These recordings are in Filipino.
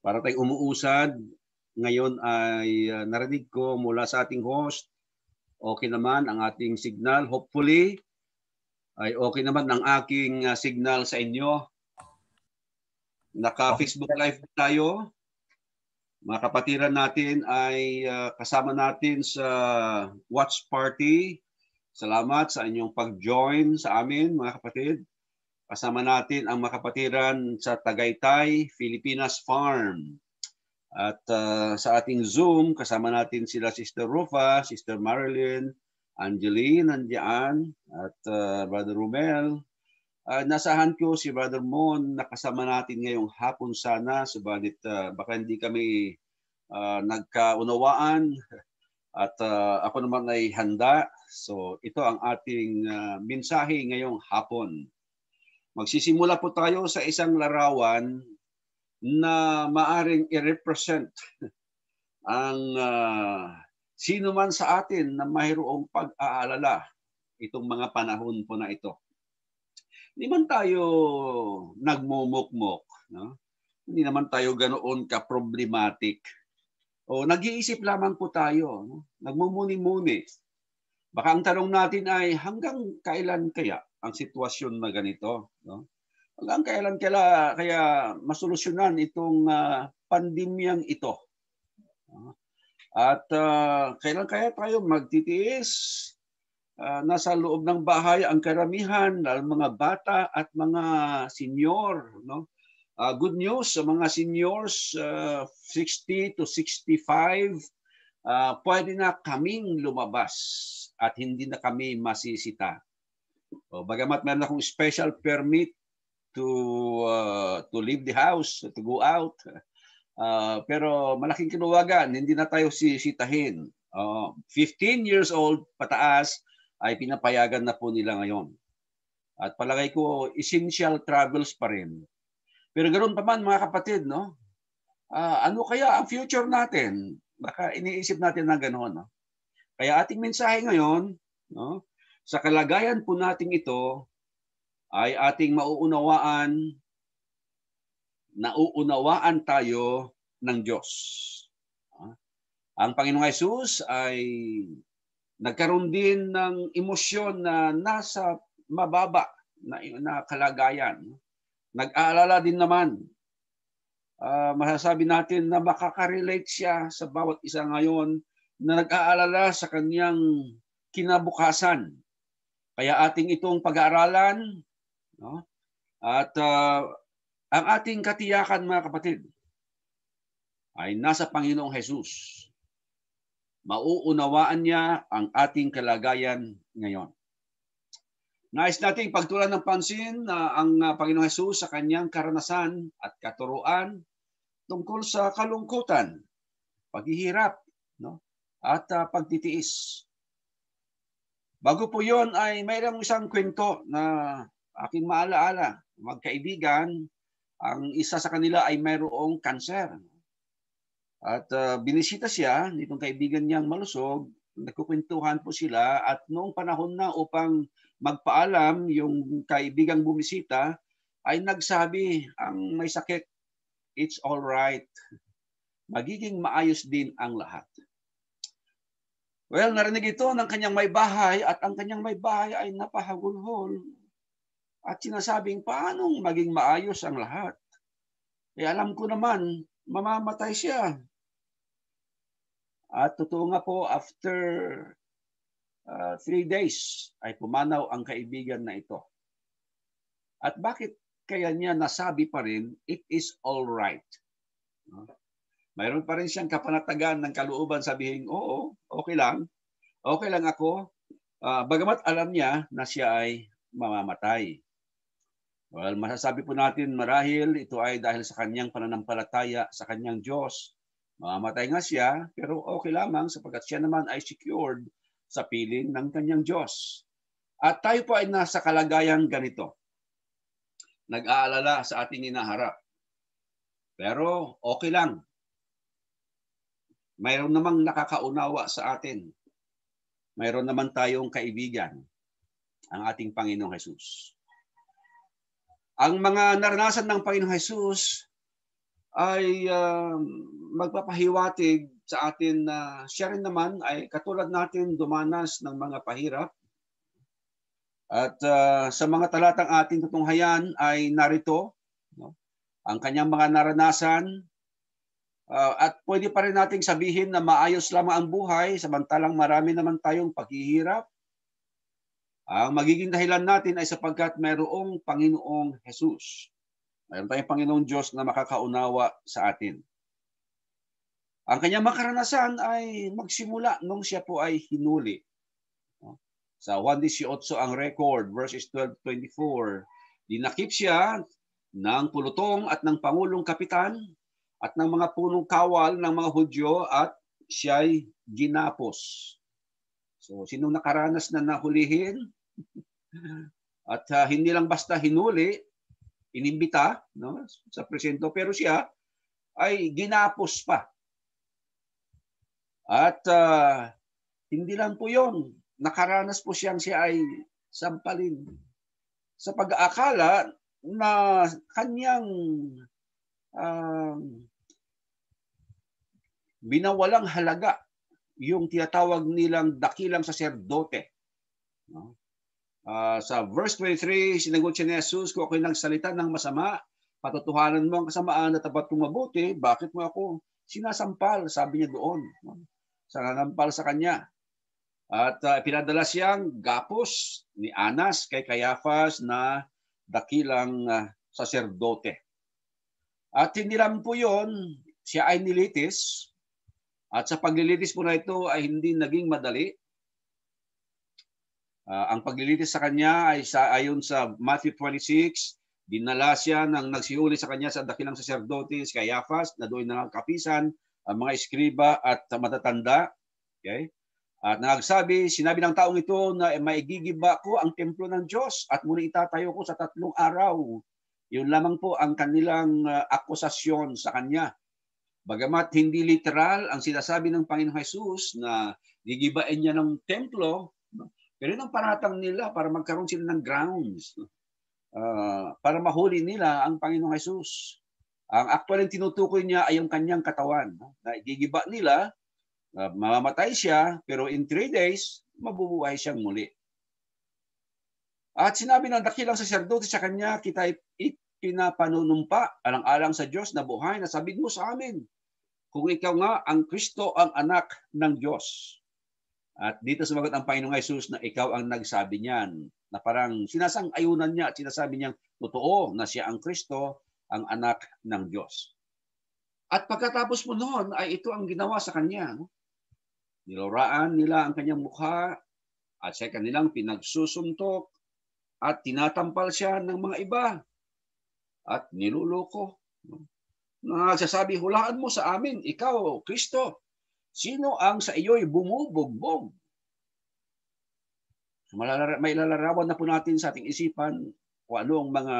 Para tayong umuusad, ngayon ay narinig ko mula sa ating host, okay naman ang ating signal. Hopefully, ay okay naman ang aking signal sa inyo. Naka-Facebook Live tayo. Mga kapatiran natin ay kasama natin sa watch party. Salamat sa inyong pag-join sa amin, mga kapatid. Kasama natin ang mga kapatiran sa Tagaytay, Filipinas Farm. At sa ating Zoom, kasama natin sila Sister Rufa, Sister Marilyn, Angeline, nandiyan, at Brother Romel. Nasahan ko si Brother Mon na kasama natin ngayong hapon sana, subalit baka hindi kami nagkaunawaan at ako naman ay handa. So ito ang ating mensahe ngayong hapon. Magsisimula po tayo sa isang larawan na maaring i-represent ang sino man sa atin na mayroong pag-aalala itong mga panahon po na ito. Hindi man tayo nagmumukmok, no? Hindi naman tayo ganoon ka-problematic. O nag-iisip lamang po tayo, no? Nagmumuni-muni. Baka ang tanong natin ay hanggang kailan kaya ang sitwasyon na ganito, no? Hanggang kailan kaya masolusyonan itong pandemyang ito? At kailan kaya tayo magtitiis? Nasa loob ng bahay ang karamihan, lalo mga bata at mga senior, no? Good news sa mga seniors 60 to 65, pwede na kaming lumabas at hindi na kami masisita. Bagamat meron akong special permit to leave the house, to go out. Pero malaking kinuwagan, hindi na tayo sisitahin. 15 years old pataas ay pinapayagan na po nila ngayon. At palagay ko, essential travels pa rin. Pero ganoon pa man mga kapatid, no? Ano kaya ang future natin? Baka iniisip natin na ganoon, no? Kaya ating mensahe ngayon, no? Sa kalagayan po nating ito, ay ating nauunawaan tayo ng Diyos. Ang Panginoong Hesus ay nagkaroon din ng emosyon na nasa mababa na kalagayan. Nag-aalala din naman. Masasabi natin na makaka-relate siya sa bawat isa ngayon na nag-aalala sa kanyang kinabukasan. Kaya ating itong pag-aaralan, no? At ang ating katiyakan mga kapatid ay nasa Panginoong Hesus. Mauunawaan niya ang ating kalagayan ngayon. Nais nating pagtuunan ng pansin na ang Panginoong Hesus sa kanyang karanasan at katuruan tungkol sa kalungkutan, paghihirap, no? At pagtitiis. Bago po yon ay mayroong isang kwento na aking maalaala. Magkaibigan, ang isa sa kanila ay mayroong kanser. At binisita siya nitong kaibigan niyang malusog, nagkukwentuhan po sila at noong panahon na upang magpaalam yung kaibigang bumisita ay nagsabi ang may sakit, it's all right. Magiging maayos din ang lahat. Well, narinig ito ng kanyang may bahay at ang kanyang may bahay ay napahagulhol. At sinasabing, paanong maging maayos ang lahat? Alam ko naman, mamamatay siya. At totoo nga po, after 3 days ay pumanaw ang kaibigan na ito. At bakit kaya niya nasabi pa rin, it is all right? Mayroon pa rin siyang kapanatagan ng kalooban sabihin, oo, okay lang ako. Bagamat alam niya na siya ay mamamatay. Well, masasabi po natin marahil ito ay dahil sa kanyang pananampalataya sa kanyang Diyos. Mamamatay nga siya, pero okay lamang sapagkat siya naman ay secured sa piling ng kanyang Diyos. At tayo po ay nasa kalagayan ganito. Nag-aalala sa ating hinaharap. Pero okay lang. Mayroon namang nakakaunawa sa atin. Mayroon naman tayong kaibigan, ang ating Panginoong Hesus. Ang mga naranasan ng Panginoong Hesus ay magpapahiwatig sa atin na siya rin naman ay katulad natin dumanas ng mga pahirap. At sa mga talatang ating tutunghayan ay narito, no, ang kanyang mga naranasan. At pwede pa rin nating sabihin na maayos lamang ang buhay samantalang marami naman tayong paghihirap. Ang magiging dahilan natin ay sapagkat mayroong Panginoong Jesus. Mayroon tayong Panginoong Diyos na makakaunawa sa atin. Ang kanyang makaranasan ay magsimula nung siya po ay hinuli. Sa 1:18 ang record, verses 12-24, dinakip siya ng pulutong at ng pangulong kapitan at ng mga punong kawal ng mga Hudyo at siya'y ginapos. So, sinong nakaranas na nahulihin? At hindi lang basta hinuli, inimbita, no, sa presento, pero siya ay ginapos pa. At hindi lang po yon, nakaranas po siya ay sampalin sa pag-aakala na kanyang binawalang halaga yung tinatawag nilang dakilang saserdote. No? Sa verse 23, sinagot siya ni Jesus, kung ako'y nagsalita ng masama, patotohanan mo ang kasamaan at tapat kong mabuti, bakit mo ako sinasampal? Sabi niya doon. No? Sananampal sa kanya. At pinadala siyang gapos ni Anas kay Caiaphas na dakilang saserdote. At hindi lang po yun, siya ay nilitis. At sa paglilitis po na ito ay hindi naging madali. Ang paglilitis sa kanya ay ayon sa Matthew 26, dinala siya ng nagsihuli sa kanya sa dakilang saserdote, si Caiaphas, na doon nangkapisan ang mga eskriba at matatanda. Okay? At sinabi ng taong ito na maigigiba ko ang templo ng Diyos at muli itatayo ko sa 3 araw. Yun lamang po ang kanilang akusasyon sa kanya. Bagamat hindi literal ang sinasabi ng Panginoong Jesus na gigibain niya ng templo, pero yun ang paratang nila para magkaroon sila ng grounds para mahuli nila ang Panginoong Jesus. Ang actual tinutukoy niya ay yung kanyang katawan. Na gigiba nila, mamamatay siya, pero in 3 days, mabubuhay siyang muli. At sinabi ng dakilang saserdote sa kanya, kita pinapanunumpa alang-alang sa Diyos na buhay na sabihin mo sa amin kung ikaw nga ang Kristo, ang anak ng Diyos. At dito sumagot ang Panginoong Jesus na ikaw ang nagsabi niyan, na parang sinasang-ayunan niya at sinasabi niyang totoo na siya ang Kristo, ang anak ng Diyos. At pagkatapos mo noon ay ito ang ginawa sa kanya. Niloraan nila ang kanyang mukha at sa kanilang pinagsusuntok at tinatampal siya ng mga iba at niluloko. Nagsasabi, hulaan mo sa amin, ikaw, Kristo, sino ang sa iyo'y bumubugbog? May lalarawan na po natin sa ating isipan kung ano ang mga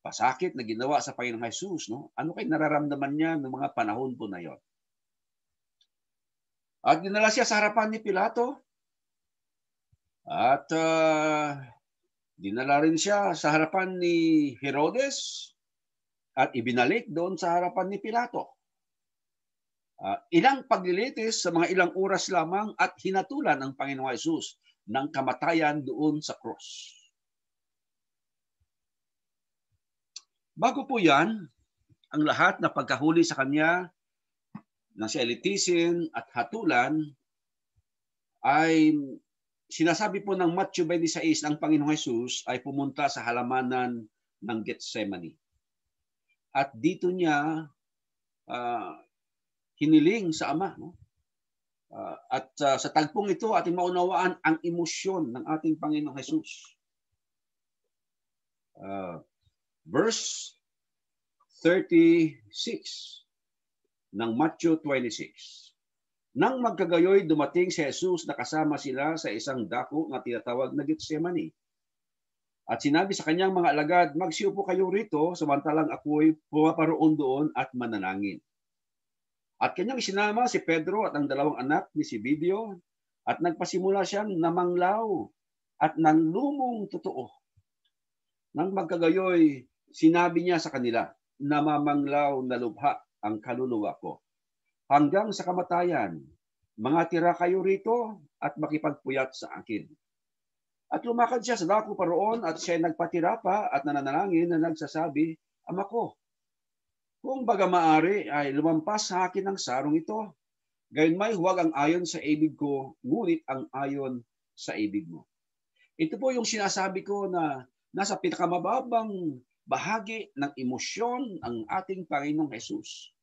pasakit na ginawa sa Panginoong Jesus. No? Ano kayo nararamdaman niya ng mga panahon po na yon? At dinala siya sa harapan ni Pilato. At dinala rin siya sa harapan ni Herodes. At ibinalik doon sa harapan ni Pilato. Ilang paglilitis sa mga ilang oras lamang at hinatulan ang Panginoong Jesus ng kamatayan doon sa cross. Bago po yan, ang lahat na pagkahuli sa kanya na siya litisin at hatulan ay sinasabi po ng Matthew 26 ang Panginoong Jesus ay pumunta sa halamanan ng Gethsemane. At dito niya hiniling sa Ama. No? At sa tagpong ito, ating maunawaan ang emosyon ng ating Panginoong Jesus. Verse 36 ng Matthew 26. Nang magkagayoy, dumating si Jesus na kasama sila sa isang dako na tinatawag na Gethsemane. At sinabi sa kanyang mga alagad, magsiupo kayo rito, samantalang ako'y pumaparoon doon at manalangin. At kanyang isinama si Pedro at ang 2 anak ni Zebedeo, at nagpasimula siyang namanglaw at nanlumong totoo. Nang magkagayoy, sinabi niya sa kanila, namamanglaw na lubha ang kaluluwa ko. Hanggang sa kamatayan, mangatira kayo rito at makipagpuyat sa akin. At lumakad siya sa dako pa roon at siya nagpatira pa at nananalangin na nagsasabi, Ama ko, kung baga maaari ay lumampas sa akin ang sarong ito. Gayunmay huwag ang ayon sa ibig ko, ngunit ang ayon sa ibig mo. Ito po yung sinasabi ko na nasa pinakamababang bahagi ng emosyon ang ating Panginoong Jesus.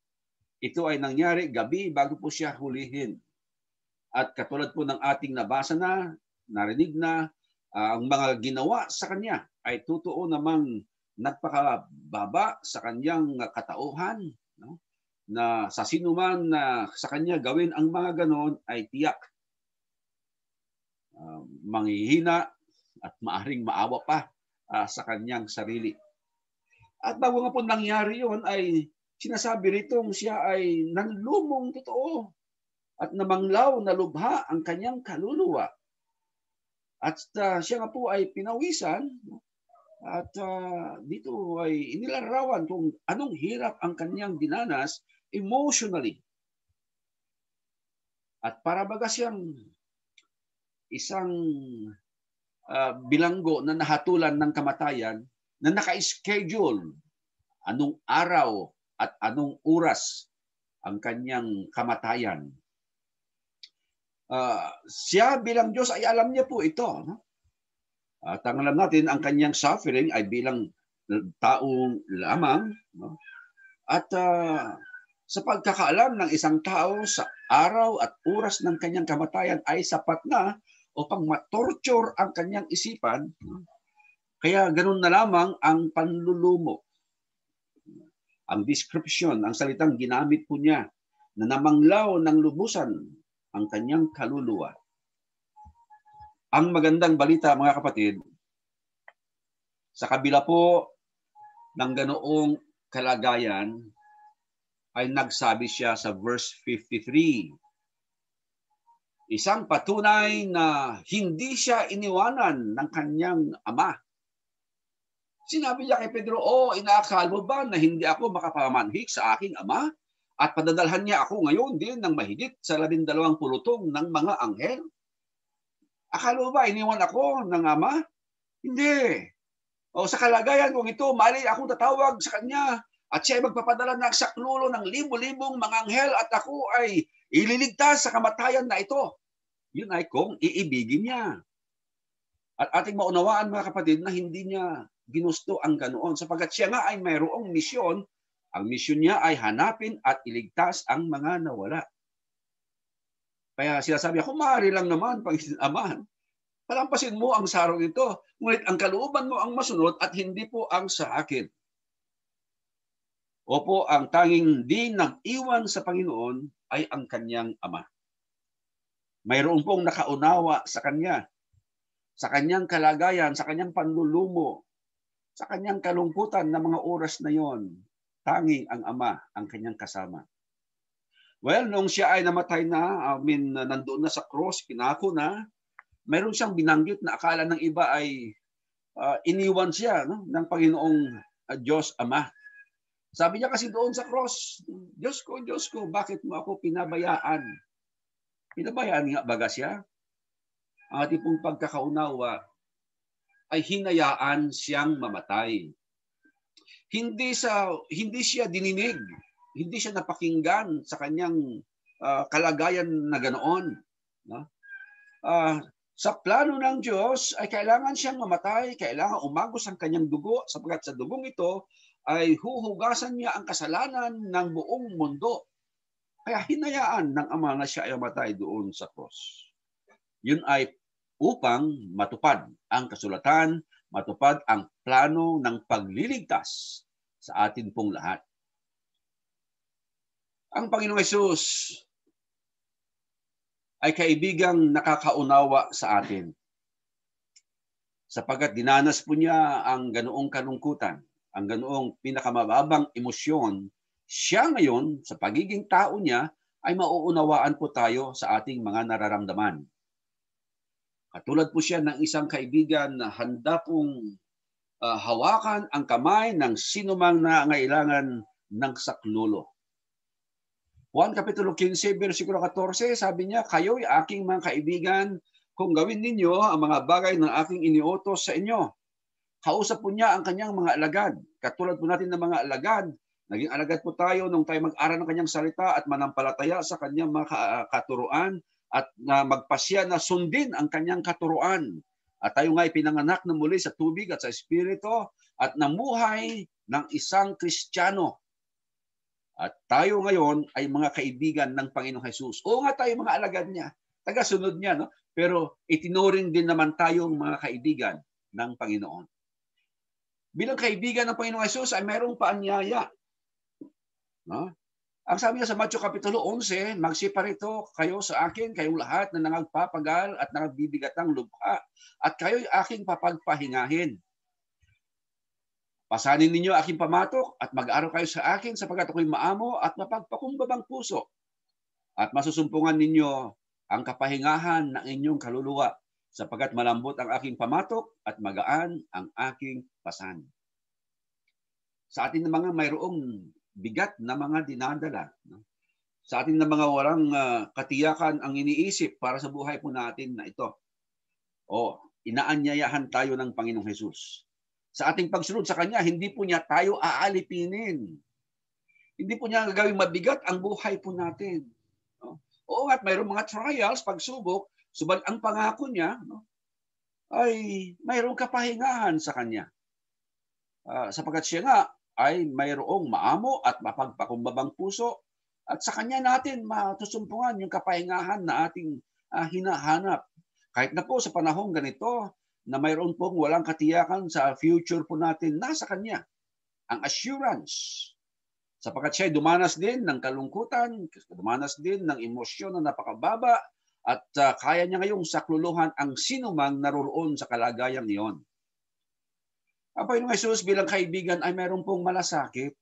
Ito ay nangyari gabi bago po siya hulihin. At katulad po ng ating nabasa na, narinig na, ang mga ginawa sa kanya ay totoo namang nagpakababa sa kanyang katauhan, no? Na sa sinuman na sa kanya gawin ang mga ganon ay tiyak manghihina at maaring maawa pa sa kanyang sarili. At bago nga po nangyari yun ay sinasabi ritong siya ay nanlumong totoo at namanglaw na lubha ang kanyang kaluluwa. At siya nga po ay pinawisan at dito ay inilarawan kung anong hirap ang kanyang dinanas emotionally. At para baga siyang isang bilanggo na nahatulan ng kamatayan na naka-schedule anong araw at anong oras ang kanyang kamatayan. Siya bilang Diyos ay alam niya po ito. No? At ang alam natin, ang kanyang suffering ay bilang taong lamang. No? At sa pagkakaalam ng isang tao sa araw at oras ng kanyang kamatayan ay sapat na upang matorture ang kanyang isipan. Kaya ganun na lamang ang panlulumo. Ang description, ang salitang ginamit po niya na namanglaw ng lubusan ang kanyang kaluluwa. Ang magandang balita, mga kapatid, sa kabila po ng ganoong kalagayan, ay nagsabi siya sa verse 53. Isang patunay na hindi siya iniwanan ng kanyang ama. Sinabi niya kay Pedro, inaakala mo ba na hindi ako makapamanhik sa aking ama? At padadalhan niya ako ngayon din ng mahigit sa 12 pulutong ng mga anghel? Akala mo ba iniwan ako ng ama? Hindi. Sa kalagayan kong ito, mali akong tatawag sa kanya at siya ay magpapadala ng saklulo ng libo-libong mga anghel at ako ay ililigtas sa kamatayan na ito. Yun ay kung iibigin niya. At ating maunawaan, mga kapatid, na hindi niya ginusto ang ganoon sapagkat siya nga ay mayroong misyon. Ang misyon niya ay hanapin at iligtas ang mga nawala. Kaya sinasabi ako, maaari lang naman, Panginoon Ama, palampasin mo ang sarong ito, ngunit ang kalooban mo ang masunod at hindi po ang sa akin. Opo, ang tanging di nag-iwan sa Panginoon ay ang kanyang Ama. Mayroon pong nakaunawa sa kanya, sa kanyang kalagayan, sa kanyang panlulumo, sa kanyang kalungkutan na mga oras na yon. Tanging ang Ama ang kanyang kasama. Well, nung siya ay namatay na, nandoon na sa cross, pinako na, mayroon siyang binanggit na akala ng iba ay iniwan siya ng Panginoong Diyos Ama. Sabi niya kasi doon sa cross, Diyos ko, bakit mo ako pinabayaan? Pinabayaan nga baga siya? Ang ating pong pagkakaunawa ay hinayaan siyang mamatay. Hindi siya dininig, hindi siya napakinggan sa kanyang kalagayan na ganoon. No? Sa plano ng Diyos ay kailangan siyang mamatay, kailangan umagos ang kanyang dugo sapagkat sa dugong ito ay huhugasan niya ang kasalanan ng buong mundo. Kaya hinayaan ng Ama na siya ay mamatay doon sa cross. Yun ay upang matupad ang kasulatan, matupad ang plano ng pagliligtas sa atin pong lahat. Ang Panginoong Hesus ay kaibigang nakakaunawa sa atin. Sapagkat dinanas po niya ang ganoong kalungkutan, ang ganoong pinakamababang emosyon, siya ngayon, sa pagiging tao niya, ay mauunawaan po tayo sa ating mga nararamdaman. Katulad po siya ng isang kaibigan na handa pong hawakan ang kamay ng sinumang nangailangan ng saklolo. Juan Kapitulo 15, versikulo 14, sabi niya, kayo'y aking mga kaibigan kung gawin ninyo ang mga bagay na aking iniutos sa inyo. Kausap po niya ang kanyang mga alagad. Katulad po natin ng mga alagad, naging alagad po tayo nung tayo mag-aral ng kanyang salita at manampalataya sa kanyang mga katuruan at na magpasya na sundin ang kanyang katuruan. At tayo nga pinanganak na muli sa tubig at sa Espiritu at namuhay ng isang Kristiyano. At tayo ngayon ay mga kaibigan ng Panginoong Hesus. Oo nga tayo mga alagad niya, tagasunod niya, no? Pero itinuring din naman tayong mga kaibigan ng Panginoon. Bilang kaibigan ng Panginoong Hesus ay mayroong paanyaya. No? Ang sabi niya sa Matthew Kapitulo 11, magsiparito kayo sa akin, kayong lahat na nangagpapagal at nangagbibigatang lubha, at kayo'y aking papagpahingahin. Pasanin ninyo aking pamatok at mag-aaral kayo sa akin sapagkat ako'y maamo at mapagpakumbabang puso. At masusumpungan ninyo ang kapahingahan ng inyong kaluluwa sapagkat malambot ang aking pamatok at magaan ang aking pasan. Sa atin na mga mayroong bigat na mga dinadala. Sa atin na mga walang katiyakan ang iniisip para sa buhay po natin na ito. Inaanyayahan tayo ng Panginoong Hesus. Sa ating pagsunod sa Kanya, hindi po niya tayo aalipinin. Hindi po niya gagawing mabigat ang buhay po natin. Oo, at mayroong mga trials, pagsubok, subalit ang pangako niya ay mayroong kapahingahan sa Kanya. Sapagkat siya nga ay mayroong maamo at mapagpakumbabang puso at sa Kanya natin matusumpungan yung kapahingahan na ating hinahanap. Kahit na po sa panahong ganito, na mayroon pong walang katiyakan sa future po natin, nasa Kanya ang assurance. Sapagkat siya dumanas din ng kalungkutan, dumanas din ng emosyon na napakababa, at kaya niya ngayong sakluluhan ang sinumang naroroon sa kalagayang iyon. Ang Panginoong Hesus bilang kaibigan ay mayroon pong malasakit.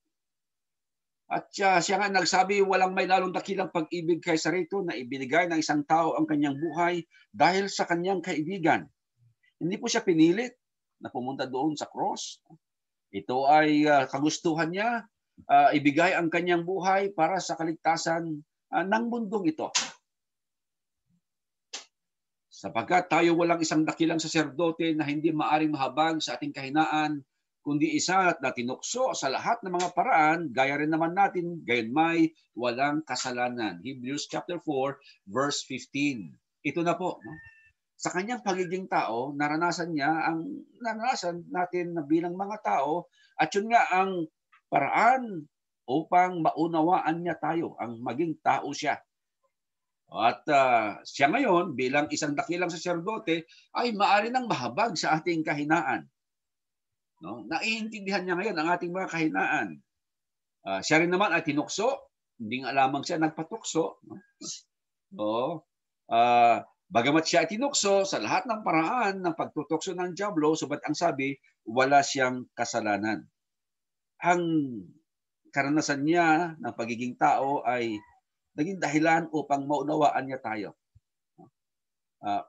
At siya nga nagsabi, walang may lalong dakilang pag-ibig kaysa rito na ibinigay ng isang tao ang kanyang buhay dahil sa kanyang kaibigan. Hindi po siya pinilit na pumunta doon sa cross. Ito ay kagustuhan niya, ibigay ang kanyang buhay para sa kaligtasan ng mundong ito. Sapagkat tayo walang isang dakilang saserdote na hindi maaring mahabag sa ating kahinaan, kundi isa na tinukso sa lahat ng mga paraan, gaya rin naman natin, gayunmay walang kasalanan. Hebrews chapter 4, verse 15. Ito na po, no? Sa kanyang pagiging tao, naranasan natin na bilang mga tao, at yun nga ang paraan upang maunawaan niya tayo, ang maging tao siya. At siya ngayon, bilang isang dakilang saserdote, ay maaari nang mahabag sa ating kahinaan. No? Naiintindihan niya ngayon ang ating mga kahinaan. Siya rin naman ay tinukso, hindi nga lamang siya nagpatukso. No? Bagamat siya tinukso sa lahat ng paraan ng pagtutukso ng dyablo, subalit ang sabi, wala siyang kasalanan. Ang karanasan niya ng pagiging tao ay naging dahilan upang maunawaan niya tayo.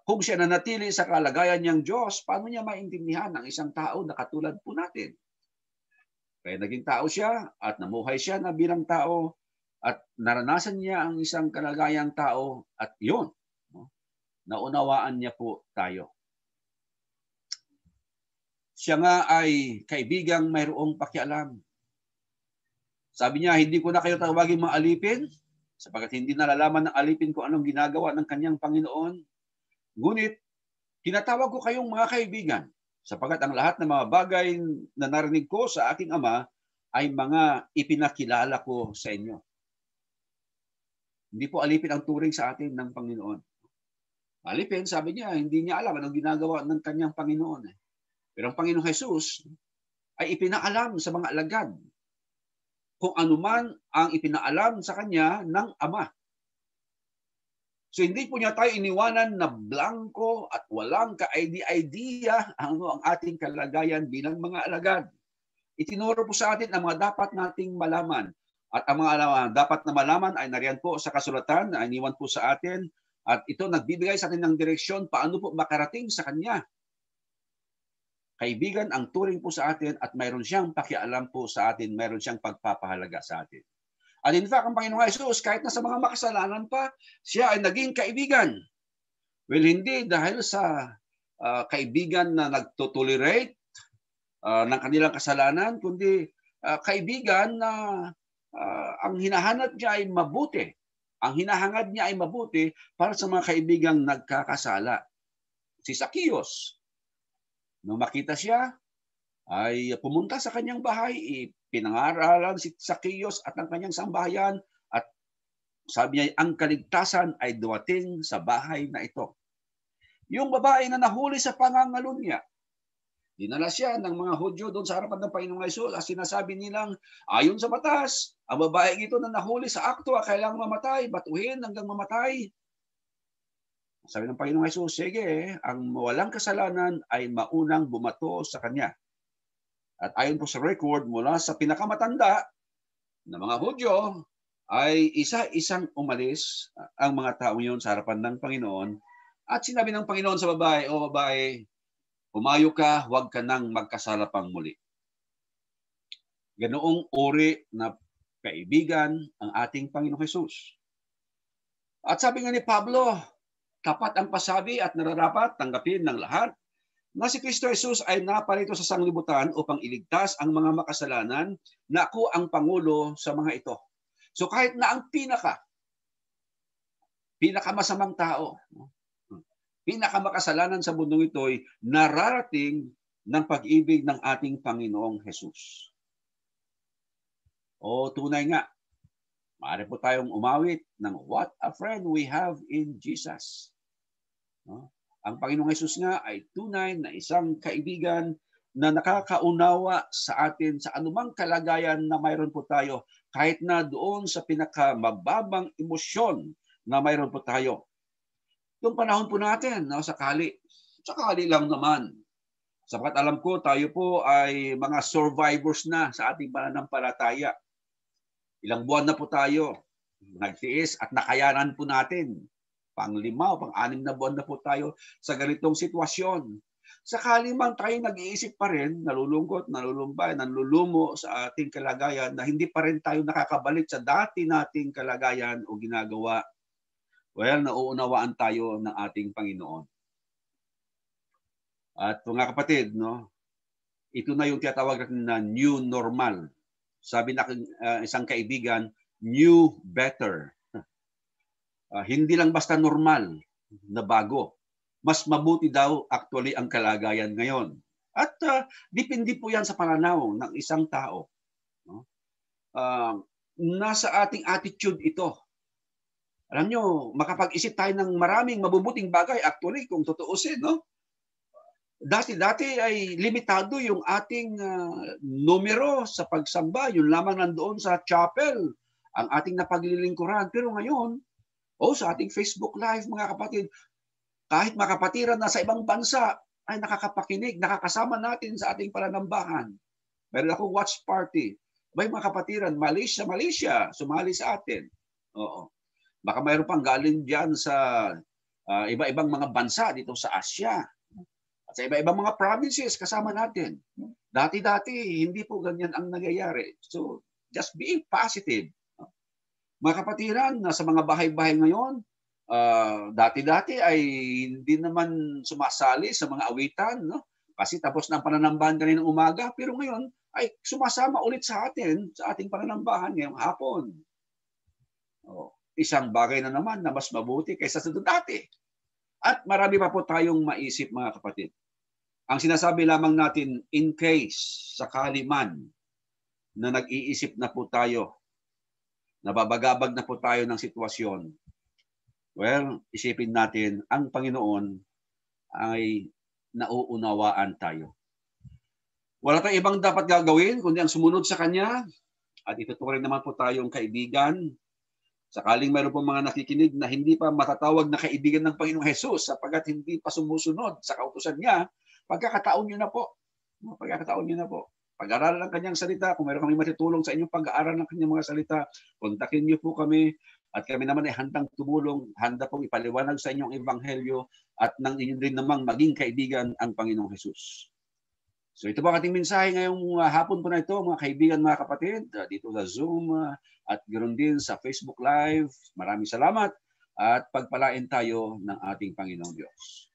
Kung siya nanatili sa kalagayan niyang Diyos, paano niya maintindihan ang isang tao na katulad po natin? Kaya naging tao siya at namuhay siya na bilang tao at naranasan niya ang isang kalagayang tao at yun, naunawaan niya po tayo. Siya nga ay kaibigang mayroong pakialam. Sabi niya, hindi ko na kayo tawagin mga alipin, sapagkat hindi nalalaman ng alipin kung anong ginagawa ng kanyang Panginoon. Ngunit, tinatawag ko kayong mga kaibigan, sapagkat ang lahat ng mga bagay na narinig ko sa aking Ama ay mga ipinakilala ko sa inyo. Hindi po alipin ang turing sa atin ng Panginoon. Alipin, sabi niya, hindi niya alam anong ginagawa ng kanyang Panginoon. Pero ang Panginoong Hesus ay ipinaalam sa mga alagad kung anuman ang ipinaalam sa kanya ng Ama. So hindi po niya tayo iniwanan na blanco at walang ka-idea ano ang ating kalagayan bilang mga alagad. Itinuro po sa atin ang mga dapat nating malaman. At ang mga dapat na malaman ay nariyan po sa kasulatan na iniwan po sa atin. At ito nagbibigay sa atin ng direksyon paano po makarating sa Kanya. Kaibigan ang turing po sa atin at mayroon siyang pakialam po sa atin, mayroon siyang pagpapahalaga sa atin. At in fact, ang Panginoong Jesus, kahit na sa mga makasalanan pa, siya ay naging kaibigan. Well, hindi dahil sa kaibigan na nagtotolerate ng kanilang kasalanan, kundi kaibigan na ang hinahanap niya ay mabuti. Ang hinahangad niya ay mabuti para sa mga kaibigang nagkakasala. Si Zacchaeus, nung makita siya, ay pumunta sa kanyang bahay, pinangaralan si Zacchaeus at ang kanyang sambahayan at sabi niya, ang kaligtasan ay dumating sa bahay na ito. Yung babae na nahuli sa pangangalo niya, dinala siya ng mga Hudyo doon sa harapan ng Panginoong Hesus at sinasabi nilang, ayon sa batas, ang babae ito na nahuli sa akto ay kailangang mamatay, batuhin hanggang mamatay. Sabi ng Panginoong Hesus, sige, ang walang kasalanan ay maunang bumato sa kanya. At ayon po sa record, mula sa pinakamatanda na mga Hudyo, ay isa-isang umalis ang mga tao yun sa harapan ng Panginoon. At sinabi ng Panginoon sa babae, o babae, humayo ka, huwag ka nang magkasala pang muli. Ganoong uri na kaibigan ang ating Panginoong Hesus. At sabi nga ni Pablo, tapat ang pasabi at nararapat tanggapin ng lahat na si Kristo Jesus ay naparito sa sanglibutan upang iligtas ang mga makasalanan na ako ang Pangulo sa mga ito. So kahit na ang pinakamasamang tao, pinakamakasalanan sa mundong ito ay nararating ng pag-ibig ng ating Panginoong Jesus. O tunay nga, maaari po tayong umawit ng what a friend we have in Jesus. Ang Panginoong Jesus nga ay tunay na isang kaibigan na nakakaunawa sa atin sa anumang kalagayan na mayroon po tayo, kahit na doon sa pinakamababang emosyon na mayroon po tayo. Yung panahon po natin, sakali lang naman. Sapat alam ko, tayo po ay mga survivors na sa ating pananampalataya. Ilang buwan na po tayo nagtiis at nakayanan po natin. Pang-5 o pang-6 na buwan na po tayo sa ganitong sitwasyon. Sakali man tayo nag-iisip pa rin, nalulungkot, nalulumbay, nanlulumo sa ating kalagayan na hindi pa rin tayo nakakabalik sa dati nating kalagayan o ginagawa. Well, nauunawaan tayo ng ating Panginoon. At mga kapatid, ito na yung tinatawag natin na new normal. Sabi na isang kaibigan, new better. Hindi lang basta normal na bago. Mas mabuti daw actually ang kalagayan ngayon. At depende po yan sa pananaw ng isang tao. Nasa ating attitude ito. Alam nyo, makapag-isip tayo ng maraming mabubuting bagay actually kung tutuusin, Dati ay limitado yung ating numero sa pagsamba. Yun lamang nandoon sa chapel, ang ating napaglilingkuran. Pero ngayon, sa ating Facebook Live, mga kapatid, kahit makapatiran na sa ibang bansa, ay nakakapakinig, nakakasama natin sa ating pananambahan. Meron akong watch party. May mga kapatiran, Malaysia, sumali sa atin. Oo. Baka mayroon pang galing dyan sa iba-ibang mga bansa dito sa Asia. At sa iba-ibang mga provinces kasama natin. Dati-dati, hindi po ganyan ang nangyayari. So, just being positive. Mga kapatiran, sa mga bahay-bahay ngayon, dati-dati ay hindi naman sumasali sa mga awitan, Kasi tapos na ang pananambahan kaninang umaga, pero ngayon ay sumasama ulit sa atin, sa ating pananambahan ngayong hapon. Isang bagay na naman na mas mabuti kaysa sa dati. At marami pa po tayong maisip, mga kapatid. Ang sinasabi lamang natin, in case, sakali man, na nag-iisip na po tayo, nababagabag na po tayo ng sitwasyon, well, isipin natin, ang Panginoon ay nauunawaan tayo. Wala tayong ibang dapat gagawin, kundi ang sumunod sa Kanya, at ituturing naman po tayong kaibigan. Sakaling mayroon pong mga nakikinig na hindi pa matatawag na kaibigan ng Panginoong Hesus sapagkat hindi pa sumusunod sa kautusan niya, pagkakataon niyo na po. Pagkakataon niyo na po. Pag-aralan ng kanyang salita, kung mayroon kami matutulong sa inyong pag-aaral ng kanyang mga salita, kontakin niyo po kami at kami naman ay handang tumulong, handa pong ipaliwanag sa inyong ebanghelyo at nang inyo rin namang maging kaibigan ang Panginoong Hesus. So ito po ang ating mensahe ngayong hapon po na ito, mga kaibigan, mga kapatid, dito sa Zoom at ganoon din sa Facebook Live. Maraming salamat at pagpalain tayo ng ating Panginoong Diyos.